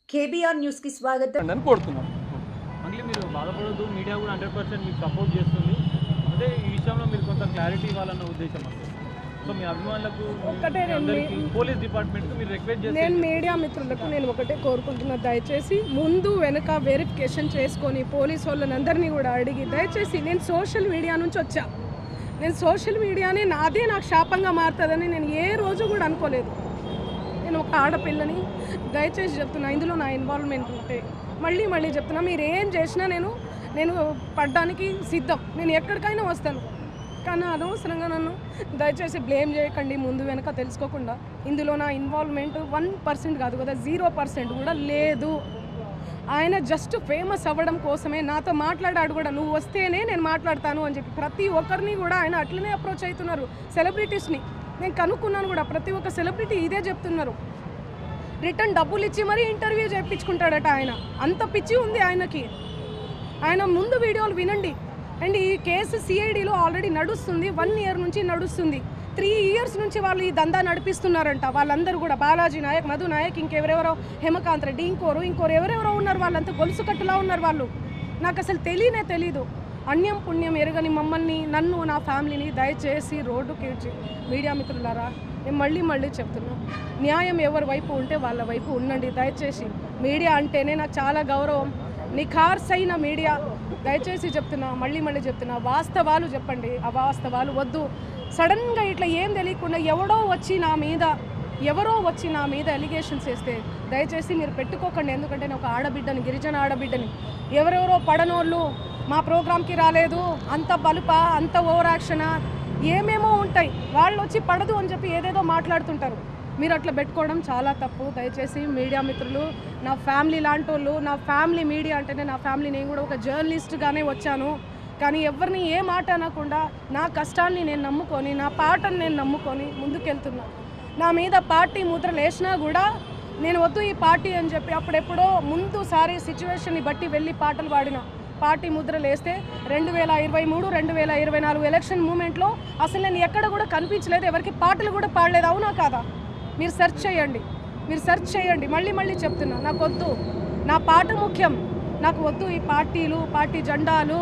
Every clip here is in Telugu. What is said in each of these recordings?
కేబీఆర్ న్యూస్ కి స్వాగతం అని కోరుతున్నాను. మళ్ళీ మీరు బాధపడొద్దు, మీడియా కూడా 100% మీకు సపోర్ట్ చేస్తుంది. అదే ఈ విషయంలో మీరు కొంత క్లారిటీ ఇవ్వాలన్న ఉద్దేశం అండి. సో మీ అభిమానులకు పోలీస్ డిపార్ట్మెంట్ మీరు రిక్వెస్ట్ చేసి నేను మీడియా మిత్రులకు నేను ఒకటే కోరుకుంటున్నా, దయచేసి ముందు వెనక వెరిఫికేషన్ చేసుకొని పోలీసు వాళ్ళని కూడా అడిగి దయచేసి నేను సోషల్ మీడియా నుంచి వచ్చా. నేను సోషల్ మీడియాని నాకు శాపంగా మారుతుందని నేను ఏ రోజు కూడా అనుకోలేదు. నేను ఒక ఆడపిల్లని దయచేసి చెప్తున్నా, ఇందులో నా ఇన్వాల్వ్మెంట్ ఉంటే మళ్ళీ చెప్తున్నా, మీరు ఏం చేసినా నేను పడ్డానికి సిద్ధం, నేను ఎక్కడికైనా వస్తాను. కానీ అనవసరంగా నన్ను దయచేసి బ్లేమ్ చేయకండి ముందు వెనక తెలుసుకోకుండా. ఇందులో నా ఇన్వాల్వ్మెంట్ 1% కాదు కదా, 0% కూడా లేదు. ఆయన జస్ట్ ఫేమస్ అవ్వడం కోసమే నాతో మాట్లాడాడు కూడా, నువ్వు వస్తేనే నేను మాట్లాడతాను అని చెప్పి ప్రతి ఒక్కరిని కూడా ఆయన అట్లనే అప్రోచ్ అవుతున్నారు. సెలబ్రిటీస్ని నేను కనుక్కున్నాను కూడా, ప్రతి ఒక్క సెలబ్రిటీ ఇదే చెప్తున్నారు. రిటర్న్ డబ్బులు ఇచ్చి మరీ ఇంటర్వ్యూ చేయించుకుంటాడట ఆయన, అంత పిచ్చి ఉంది ఆయనకి. ఆయన ముందు వీడియోలు వినండి. అండ్ ఈ కేసు సిఐడిలో ఆల్రెడీ నడుస్తుంది, 1 year నుంచి నడుస్తుంది. 3 years నుంచి వాళ్ళు ఈ దందా నడిపిస్తున్నారంట. వాళ్ళందరూ కూడా బాలాజీ నాయక్, మధు నాయక్, ఇంకెవరెవరో హేమకాంత్ రెడ్డి, ఇంకోరు ఎవరెవరో ఉన్నారు. వాళ్ళంతా గొలుసు కట్టులా ఉన్నారు వాళ్ళు. నాకు అసలు తెలీదు. అన్యం పుణ్యం ఎరగని మమ్మల్ని, నన్ను, నా ఫ్యామిలీని దయచేసి రోడ్డుకి మీడియా మిత్రులారా నేను మళ్ళీ చెప్తున్నా, న్యాయం ఎవరి వైపు ఉంటే వాళ్ళ వైపు ఉండండి. దయచేసి మీడియా అంటేనే నాకు చాలా గౌరవం, నిఖార్సైన మీడియా. దయచేసి చెప్తున్నా, మళ్ళీ చెప్తున్నా, వాస్తవాలు చెప్పండి, అవాస్తవాలు వద్దు. సడన్గా ఇట్లా ఏం తెలియకుండా ఎవరో వచ్చి నా మీద ఎలిగేషన్స్ వేస్తే దయచేసి మీరు పెట్టుకోకండి. ఎందుకంటే నేను ఒక ఆడబిడ్డని, గిరిజన ఆడబిడ్డని. ఎవరెవరో పడనోళ్ళు మా ప్రోగ్రామ్కి రాలేదు, అంత బలుపా, అంత ఓవర్ యాక్షనా, ఏమేమో ఉంటాయి. వాళ్ళు వచ్చి పడదు అని చెప్పి ఏదేదో మాట్లాడుతుంటారు. మీరు అట్లా పెట్టుకోవడం చాలా తప్పు. దయచేసి మీడియా మిత్రులు, నా ఫ్యామిలీ లాంటి వాళ్ళు, నా ఫ్యామిలీ మీడియా అంటేనే నా ఫ్యామిలీ. నేను కూడా ఒక జర్నలిస్ట్గానే వచ్చాను, కానీ ఎవరిని ఏ మాట అనకుండా నా కష్టాన్ని నేను నమ్ముకొని, నా పాటను నేను నమ్ముకొని ముందుకెళ్తున్నా. నా మీద పార్టీ ముద్రలు వేసినా కూడా నేను వద్దు ఈ పార్టీ అని చెప్పి అప్పుడెప్పుడో ముందుసారి సిచ్యువేషన్ని బట్టి వెళ్ళి పాటలు పాడిన. పార్టీ ముద్రలు వేస్తే 2023, 2024 ఎలక్షన్ మూమెంట్లో అసలు నేను ఎక్కడ కూడా కనిపించలేదు, ఎవరికి పాటలు కూడా పాడలేదు. అవునా కాదా? మీరు సెర్చ్ చేయండి. మళ్ళీ చెప్తున్నా, నాకు వద్దు, నా పాట ముఖ్యం. నాకు వద్దు ఈ పార్టీలు, పార్టీ జెండాలు,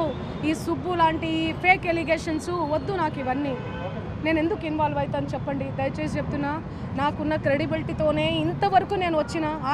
ఈ సుబ్బు లాంటి ఫేక్ ఎలిగేషన్స్ వద్దు నాకు ఇవన్నీ. నేను ఎందుకు ఇన్వాల్వ్ అవుతాను చెప్పండి. దయచేసి చెప్తున్నా, నాకున్న క్రెడిబిలిటీతోనే ఇంతవరకు నేను వచ్చిన. ఆ